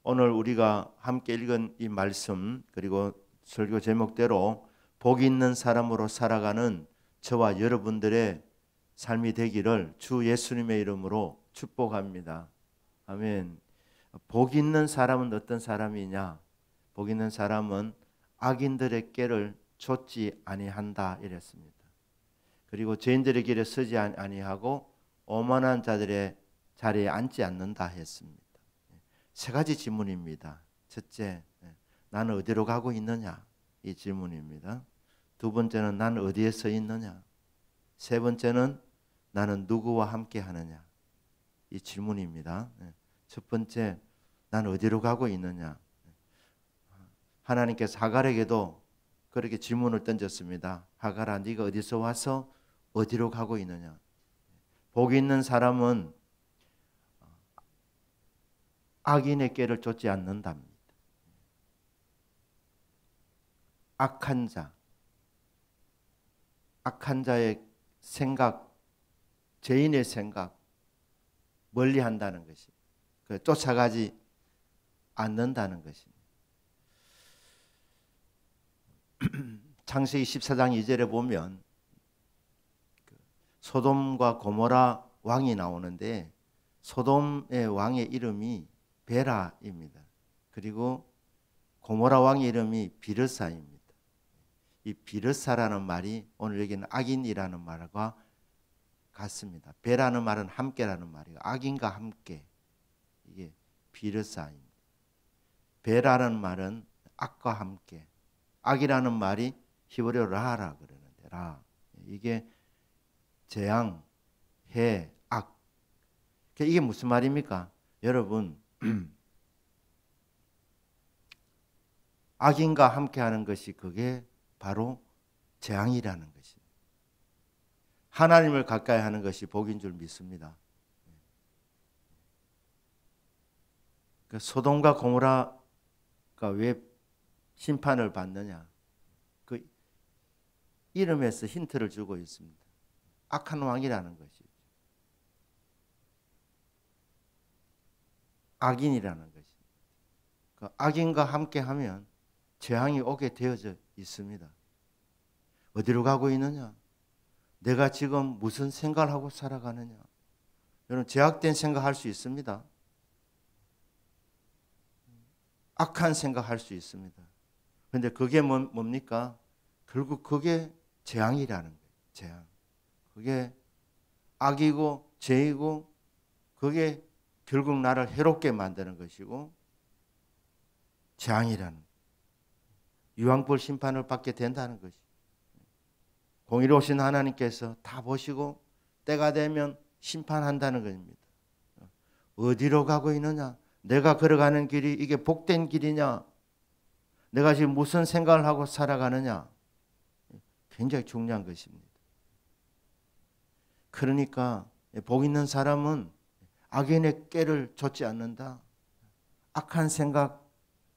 오늘 우리가 함께 읽은 이 말씀 그리고 설교 제목대로 복 있는 사람으로 살아가는 저와 여러분들의 삶이 되기를 주 예수님의 이름으로 축복합니다. 아멘. 복 있는 사람은 어떤 사람이냐? 복 있는 사람은 악인들의 꾀를 좇지 아니한다 이랬습니다. 그리고 죄인들의 길에 서지 아니하고 오만한 자들의 자리에 앉지 않는다 했습니다. 세 가지 질문입니다. 첫째, 나는 어디로 가고 있느냐? 이 질문입니다. 두 번째는 나는 어디에 서 있느냐? 세 번째는 나는 누구와 함께 하느냐? 이 질문입니다. 첫 번째, 나는 어디로 가고 있느냐? 하나님께서 하갈에게도 그렇게 질문을 던졌습니다. 하갈아, 네가 어디서 와서 어디로 가고 있느냐? 복 있는 사람은 악인의 꾀를 좇지 않는답니다. 악한 자의 생각, 죄인의 생각 멀리 한다는 것이, 쫓아가지 않는다는 것입니다. 창세기 14장 2절에 보면 소돔과 고모라 왕이 나오는데 소돔의 왕의 이름이 베라입니다. 그리고 고모라 왕의 이름이 비르사입니다. 이 비르사라는 말이 오늘 여기는 악인이라는 말과 같습니다. 베라는 말은 함께라는 말이에요. 악인과 함께. 이게 비르사입니다. 베라는 말은 악과 함께. 악이라는 말이 히브리어로 라라 그러는데 라. 이게 재앙, 해, 악. 이게 무슨 말입니까? 여러분, 악인과 함께하는 것이 그게 바로 재앙이라는 것입니다. 하나님을 가까이 하는 것이 복인 줄 믿습니다. 소돔과 고모라가 왜 심판을 받느냐? 그 이름에서 힌트를 주고 있습니다. 악한 왕이라는 것이죠. 악인이라는 것입니다. 그 악인과 함께하면 재앙이 오게 되어져 있습니다. 어디로 가고 있느냐? 내가 지금 무슨 생각을 하고 살아가느냐? 여러분, 제약된 생각할 수 있습니다. 악한 생각할 수 있습니다. 그런데 그게 뭡니까? 결국 그게 재앙이라는 거예요. 재앙. 그게 악이고 죄이고 그게 결국 나를 해롭게 만드는 것이고 재앙이라는 거예요. 유황불 심판을 받게 된다는 것이. 공의로우신 하나님께서 다 보시고 때가 되면 심판한다는 것입니다. 어디로 가고 있느냐? 내가 걸어가는 길이 이게 복된 길이냐? 내가 지금 무슨 생각을 하고 살아가느냐? 굉장히 중요한 것입니다. 그러니까 복 있는 사람은 악인의 꾀를 좇지 않는다. 악한 생각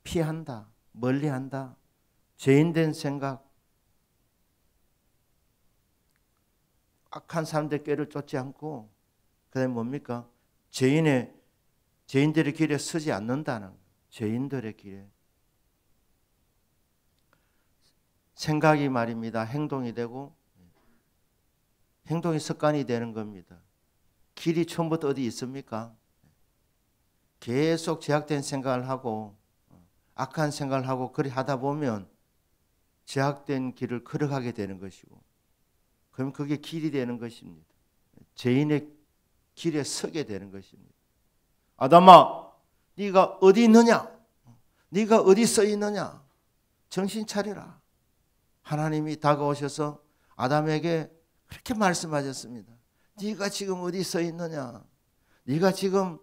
피한다. 멀리한다. 죄인된 생각, 악한 사람들의 꾀를 쫓지 않고 그다음에 뭡니까? 죄인들의 길에 서지 않는다는 거예요. 죄인들의 길에. 생각이 말입니다. 행동이 되고 행동이 습관이 되는 겁니다. 길이 처음부터 어디 있습니까? 계속 제약된 생각을 하고 악한 생각을 하고 그리 하다 보면 제약된 길을 걸어가게 되는 것이고 그럼 그게 길이 되는 것입니다. 죄인의 길에 서게 되는 것입니다. 아담아, 네가 어디 있느냐? 네가 어디 서 있느냐? 정신 차려라. 하나님이 다가오셔서 아담에게 그렇게 말씀하셨습니다. 네가 지금 어디 서 있느냐? 네가 지금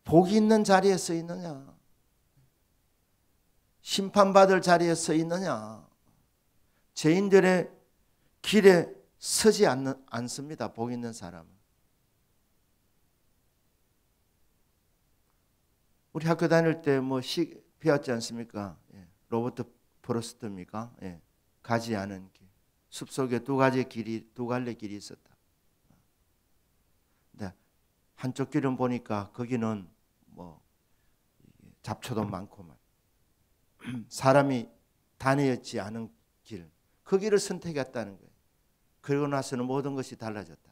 복이 있는 자리에 서 있느냐? 심판받을 자리에 서 있느냐? 죄인들의 길에 서지 않습니다. 복 있는 사람은. 우리 학교 다닐 때 배웠지 않습니까? 로버트 프로스트입니까? 가지 않은 길. 숲속에 두 갈래 길이 있었다. 근데 한쪽 길은 보니까 거기는 잡초도 많고만 사람이 다녔지 않은 길, 그 길을 선택했다는 거예요. 그리고 나서는 모든 것이 달라졌다.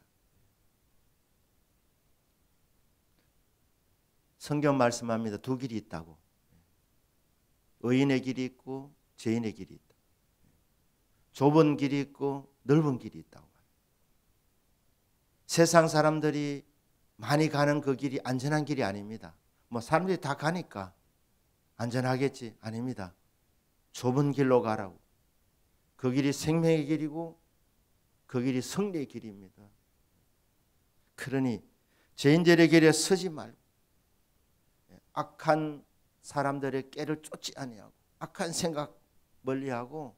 성경 말씀합니다. 두 길이 있다고. 의인의 길이 있고 죄인의 길이 있다. 좁은 길이 있고 넓은 길이 있다고. 세상 사람들이 많이 가는 그 길이 안전한 길이 아닙니다. 뭐 사람들이 다 가니까 안전하겠지? 아닙니다. 좁은 길로 가라고. 그 길이 생명의 길이고 그 길이 승리의 길입니다. 그러니 죄인들의 길에 서지 말고 악한 사람들의 꾀를 쫓지 아니하고 악한 생각 멀리하고,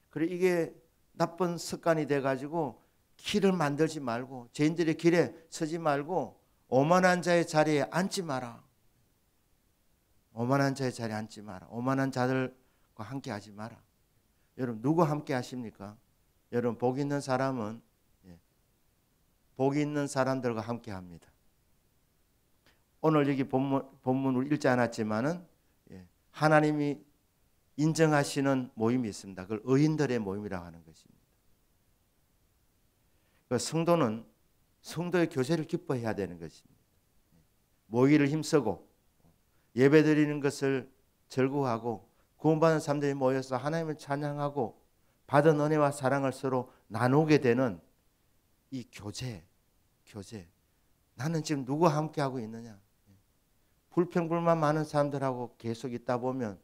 그리고 이게 나쁜 습관이 돼가지고 길을 만들지 말고 죄인들의 길에 서지 말고 오만한 자의 자리에 앉지 마라. 오만한 자의 자리에 앉지 마라. 오만한 자들과 함께 하지 마라. 여러분 누구 함께 하십니까? 여러분 복 있는 사람은 복 있는 사람들과 함께 합니다. 오늘 여기 본문을 읽지 않았지만은 하나님이 인정하시는 모임이 있습니다. 그걸 의인들의 모임이라고 하는 것입니다. 그 성도는 성도의 교제를 기뻐해야 되는 것입니다. 모이를 힘쓰고 예배드리는 것을 즐거워하고 구원받은 사람들이 모여서 하나님을 찬양하고 받은 은혜와 사랑을 서로 나누게 되는 이 교제. 나는 지금 누구와 함께하고 있느냐? 불평불만 많은 사람들하고 계속 있다 보면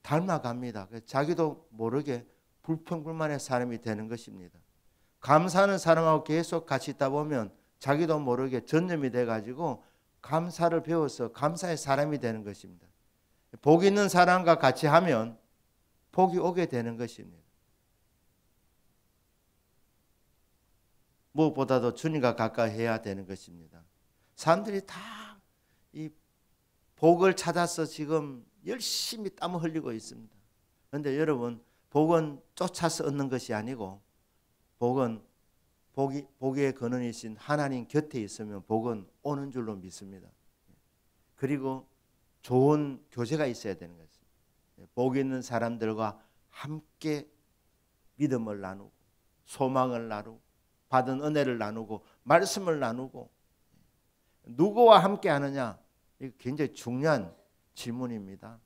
닮아갑니다. 자기도 모르게 불평불만의 사람이 되는 것입니다. 감사하는 사람하고 계속 같이 있다 보면 자기도 모르게 전념이 돼가지고 감사를 배워서 감사의 사람이 되는 것입니다. 복 있는 사람과 같이 하면 복이 오게 되는 것입니다. 무엇보다도 주님과 가까이 해야 되는 것입니다. 사람들이 다 이 복을 찾아서 지금 열심히 땀을 흘리고 있습니다. 그런데 여러분 복은 쫓아서 얻는 것이 아니고 복은 복의 근원이신 하나님 곁에 있으면 복은 오는 줄로 믿습니다. 그리고 좋은 교제가 있어야 되는 것입니다. 복 있는 사람들과 함께 믿음을 나누고 소망을 나누고 받은 은혜를 나누고 말씀을 나누고, 누구와 함께 하느냐? 이거 굉장히 중요한 질문입니다.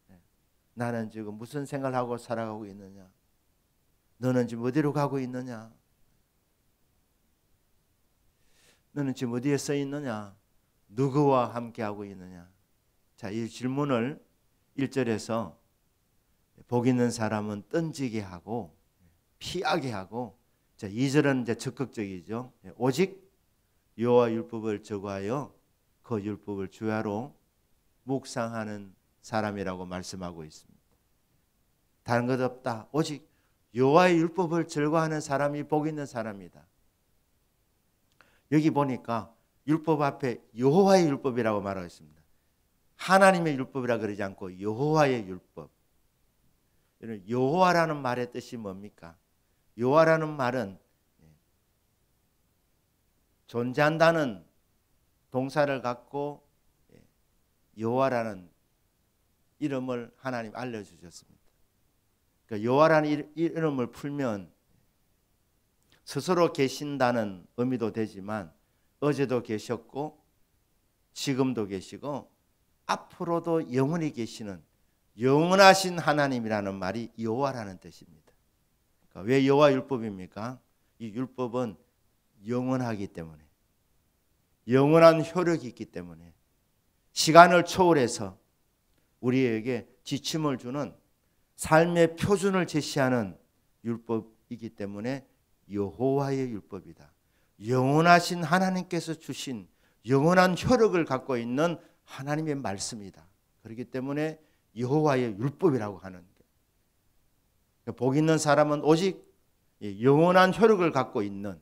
나는 지금 무슨 생각을 하고 살아가고 있느냐? 너는 지금 어디로 가고 있느냐? 너는 지금 어디에 서 있느냐? 누구와 함께하고 있느냐? 자, 이 질문을 1절에서 복 있는 사람은 던지게 하고 피하게 하고, 자, 2절은 이제 적극적이죠. 오직 여호와 율법을 저구하여 그 율법을 주야로 묵상하는 사람이라고 말씀하고 있습니다. 다른 것 없다. 오직 여호와의 율법을 즐거워하는 사람이 복 있는 사람이다. 여기 보니까 율법 앞에 여호와의 율법이라고 말하고 있습니다. 하나님의 율법이라 그러지 않고 여호와의 율법. 여호와라는 말의 뜻이 뭡니까? 여호와라는 말은 존재한다는 동사를 갖고 여호와라는 이름을 하나님 알려주셨습니다. 그러니까 여호와라는 이름을 풀면 스스로 계신다는 의미도 되지만 어제도 계셨고 지금도 계시고 앞으로도 영원히 계시는 영원하신 하나님이라는 말이 여호와라는 뜻입니다. 그러니까 왜 여호와 율법입니까? 이 율법은 영원하기 때문에, 영원한 효력이 있기 때문에, 시간을 초월해서 우리에게 지침을 주는 삶의 표준을 제시하는 율법이기 때문에 여호와의 율법이다. 영원하신 하나님께서 주신 영원한 효력을 갖고 있는 하나님의 말씀이다. 그렇기 때문에 여호와의 율법이라고 하는 거예요. 복 있는 사람은 오직 영원한 효력을 갖고 있는,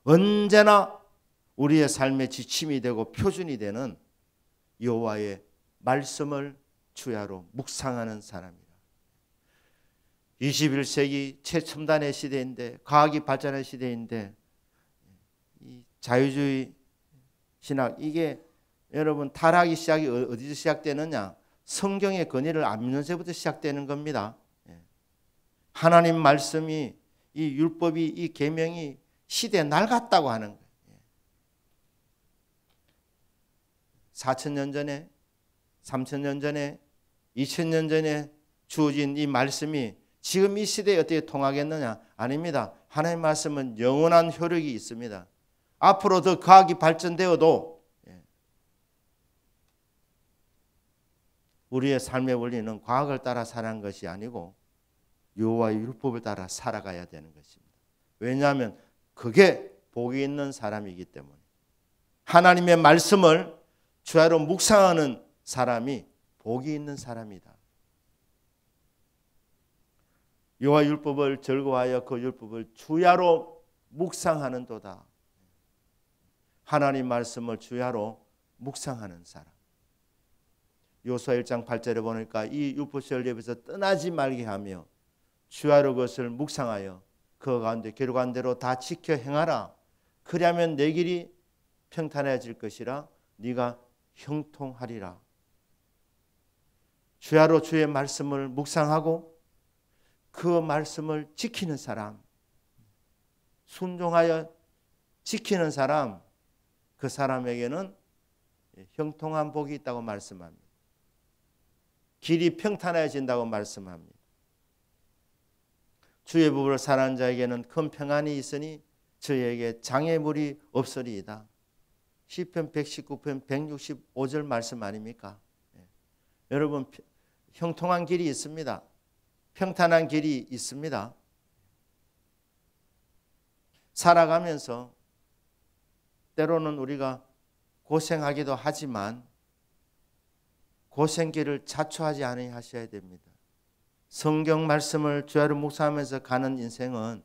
언제나 우리의 삶의 지침이 되고 표준이 되는 여호와의 말씀을 주야로 묵상하는 사람이다. 21세기 최첨단의 시대인데, 과학이 발전한 시대인데 이 자유주의 신학, 이게 여러분 타락이 시작이 어디서 시작되느냐? 성경의 권위를 안 믿는 데부터 시작되는 겁니다. 하나님 말씀이 이 율법이 이 계명이 시대에 낡았다고 하는 거예요. 4,000년 전에 3,000년 전에 2,000년 전에 주어진 이 말씀이 지금 이 시대에 어떻게 통하겠느냐? 아닙니다. 하나님의 말씀은 영원한 효력이 있습니다. 앞으로 더 과학이 발전되어도 우리의 삶의 원리는 과학을 따라 살아가는 것이 아니고 여호와의 율법을 따라 살아가야 되는 것입니다. 왜냐하면 그게 복이 있는 사람이기 때문에 하나님의 말씀을 주야로 묵상하는 사람이 복이 있는 사람이다. 여호와의 율법을 즐거워하여 그 율법을 주야로 묵상하는도다. 하나님 말씀을 주야로 묵상하는 사람. 요수아 1장 8절에 보니까 이 율법을 입에서 떠나지 말게 하며 주야로 그것을 묵상하여 그 가운데 기록한 대로 다 지켜 행하라. 그리하면 내 길이 평탄해질 것이라 네가 형통하리라. 주야로 주의 말씀을 묵상하고 그 말씀을 지키는 사람, 순종하여 지키는 사람, 그 사람에게는 형통한 복이 있다고 말씀합니다. 길이 평탄해진다고 말씀합니다. 주의 법을 사랑하는 자에게는 큰 평안이 있으니 저에게 장애물이 없으리이다. 시편 119편 165절 말씀 아닙니까? 여러분 형통한 길이 있습니다. 평탄한 길이 있습니다. 살아가면서 때로는 우리가 고생하기도 하지만 고생길을 자초하지 않으셔야 됩니다. 성경 말씀을 주야로 묵상하면서 가는 인생은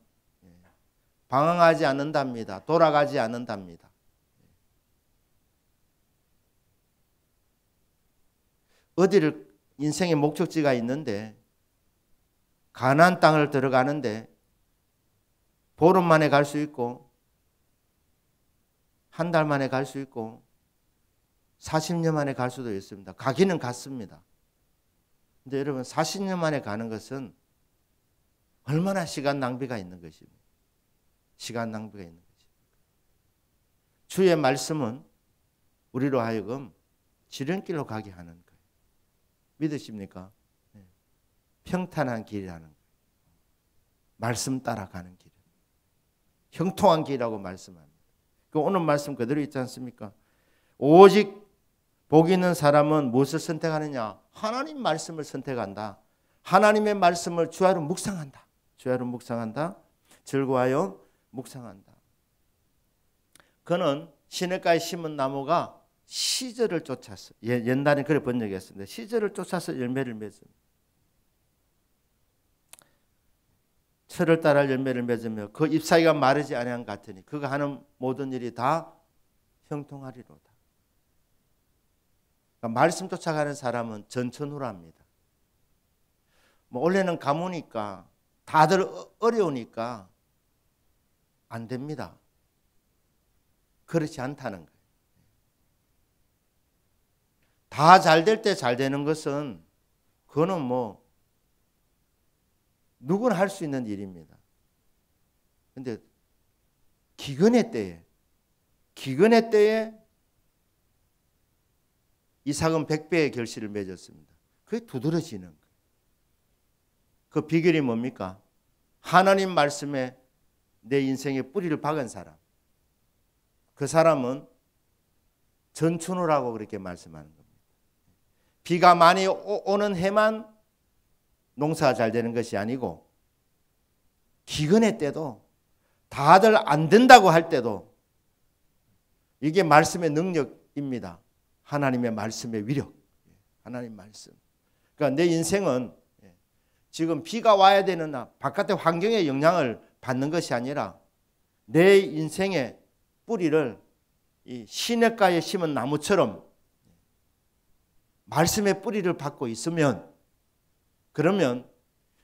방황하지 않는답니다. 돌아가지 않는답니다. 어디를 인생의 목적지가 있는데 가나안 땅을 들어가는데 보름 만에 갈 수 있고 한 달 만에 갈 수 있고 40년 만에 갈 수도 있습니다. 가기는 갔습니다. 근데 여러분 40년 만에 가는 것은 얼마나 시간 낭비가 있는 것입니까? 시간 낭비가 있는 것입니다. 주의 말씀은 우리로 하여금 지름길로 가게 하는 거예요. 믿으십니까? 평탄한 길이라는 거예요. 말씀 따라가는 길. 형통한 길이라고 말씀합니다. 그 오늘 말씀 그대로 있지 않습니까? 오직 복 있는 사람은 무엇을 선택하느냐? 하나님 말씀을 선택한다. 하나님의 말씀을 주야로 묵상한다. 주야로 묵상한다. 즐거워하여 묵상한다. 그는 시냇가에 심은 나무가 시절을 쫓아서 옛날에 그래 번역했습니다. 시절을 쫓아서 열매를 맺습니다. 철을 따라 열매를 맺으며 그 잎사귀가 마르지 아니한 같으니 그가 하는 모든 일이 다 형통하리로다. 그러니까 말씀 쫓아가는 사람은 전천후랍니다. 원래는 가무니까 다들 어려우니까 안 됩니다. 그렇지 않다는 거예요. 다 잘 될 때 잘 되는 것은 그거는 뭐 누구나 할 수 있는 일입니다. 그런데 기근의 때에 이삭은 100배의 결실을 맺었습니다. 그게 두드러지는 거예요. 그 비결이 뭡니까? 하나님 말씀에 내 인생에 뿌리를 박은 사람. 그 사람은 전춘후라고 그렇게 말씀하는 겁니다. 비가 많이 오는 해만 농사가 잘 되는 것이 아니고 기근의 때도 다들 안 된다고 할 때도 이게 말씀의 능력입니다. 하나님의 말씀의 위력. 하나님 말씀. 그러니까 내 인생은 지금 비가 와야 되는 바깥의 환경의 영향을 받는 것이 아니라 내 인생의 뿌리를 이 시냇가에 심은 나무처럼 말씀의 뿌리를 받고 있으면 그러면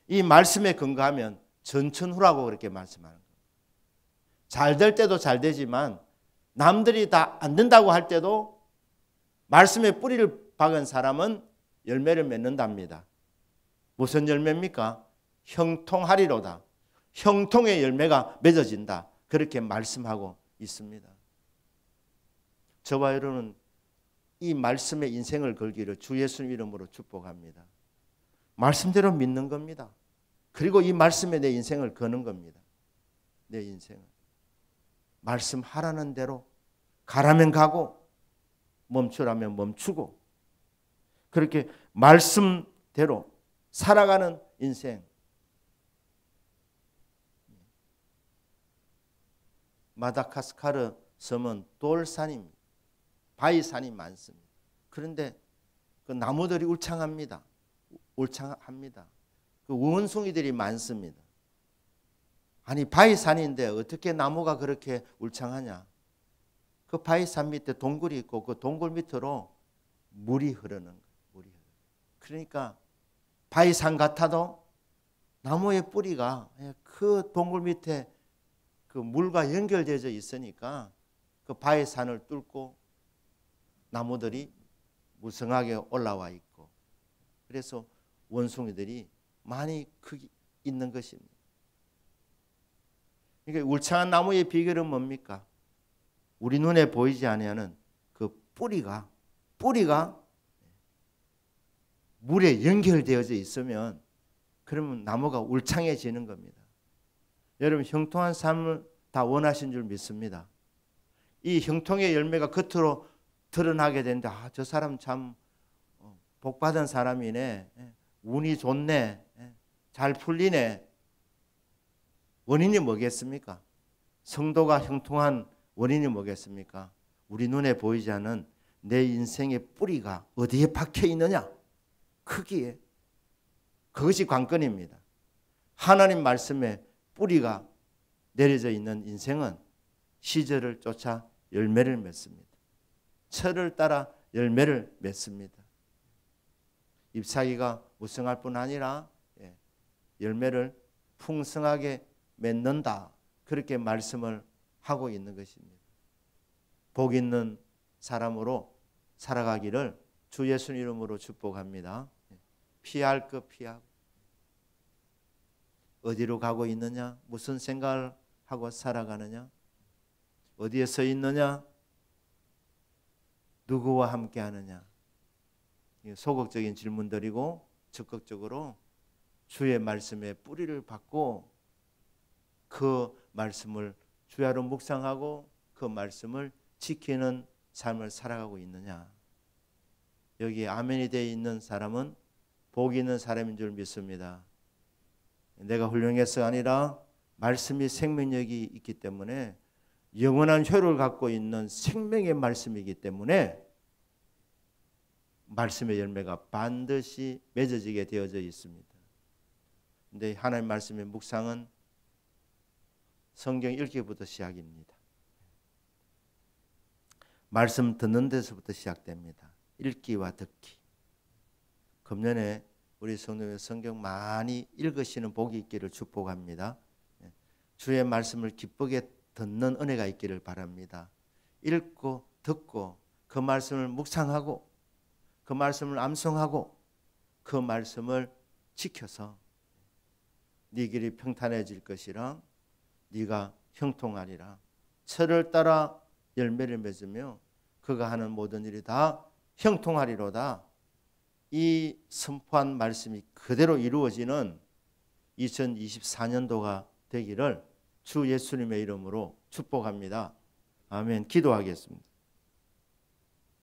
이 말씀에 근거하면 전천후라고 그렇게 말씀하는 거예요. 잘 될 때도 잘 되지만 남들이 다 안 된다고 할 때도 말씀에 뿌리를 박은 사람은 열매를 맺는답니다. 무슨 열매입니까? 형통하리로다. 형통의 열매가 맺어진다. 그렇게 말씀하고 있습니다. 저와 여러분은 이 말씀에 인생을 걸기를 주 예수님 이름으로 축복합니다. 말씀대로 믿는 겁니다. 그리고 이 말씀에 내 인생을 거는 겁니다. 내 인생을. 말씀하라는 대로 가라면 가고 멈추라면 멈추고 그렇게 말씀대로 살아가는 인생. 마다가스카르 섬은 돌산입니다. 바위산이 많습니다. 그런데 그 나무들이 울창합니다. 울창합니다. 그 원숭이들이 많습니다. 아니 바위산인데 어떻게 나무가 그렇게 울창하냐? 그 바위산 밑에 동굴이 있고 그 동굴 밑으로 물이 흐르는 거예요. 물이. 그러니까 바위산 같아도 나무의 뿌리가 그 동굴 밑에 그 물과 연결되어 있으니까 그 바위산을 뚫고 나무들이 무성하게 올라와 있고 그래서 원숭이들이 많이 있는 것입니다. 그러니까 울창한 나무의 비결은 뭡니까? 우리 눈에 보이지 아니하는 그 뿌리가 물에 연결되어져 있으면 그러면 나무가 울창해지는 겁니다. 여러분 형통한 삶을 다 원하신 줄 믿습니다. 이 형통의 열매가 겉으로 드러나게 되는데 저 사람 참 복받은 사람이네. 운이 좋네. 잘 풀리네. 원인이 뭐겠습니까? 성도가 형통한 원인이 뭐겠습니까? 우리 눈에 보이지 않는 내 인생의 뿌리가 어디에 박혀 있느냐? 크기에. 그것이 관건입니다. 하나님 말씀에 뿌리가 내려져 있는 인생은 시절을 쫓아 열매를 맺습니다. 철을 따라 열매를 맺습니다. 잎사귀가 무성할 뿐 아니라 열매를 풍성하게 맺는다. 그렇게 말씀을 하고 있는 것입니다. 복 있는 사람으로 살아가기를 주 예수 이름으로 축복합니다. 피할 것 피하고 어디로 가고 있느냐? 무슨 생각을 하고 살아가느냐? 어디에 서 있느냐? 누구와 함께 하느냐? 소극적인 질문들이고 적극적으로 주의 말씀에 뿌리를 받고 그 말씀을 주야로 묵상하고 그 말씀을 지키는 삶을 살아가고 있느냐? 여기 아멘이 되어 있는 사람은 복 있는 사람인 줄 믿습니다. 내가 훌륭해서가 아니라 말씀이 생명력이 있기 때문에 영원한 효력을 갖고 있는 생명의 말씀이기 때문에 말씀의 열매가 반드시 맺어지게 되어져 있습니다. 그런데 하나님 말씀의 묵상은 성경 읽기부터 시작입니다. 말씀 듣는 데서부터 시작됩니다. 읽기와 듣기. 금년에 우리 성도님 성경 많이 읽으시는 복이 있기를 축복합니다. 주의 말씀을 기쁘게 듣는 은혜가 있기를 바랍니다. 읽고 듣고 그 말씀을 묵상하고 그 말씀을 암송하고 그 말씀을 지켜서 네 길이 평탄해질 것이라 네가 형통하리라. 철을 따라 열매를 맺으며 그가 하는 모든 일이 다 형통하리로다. 이 선포한 말씀이 그대로 이루어지는 2024년도가 되기를 주 예수님의 이름으로 축복합니다. 아멘. 기도하겠습니다.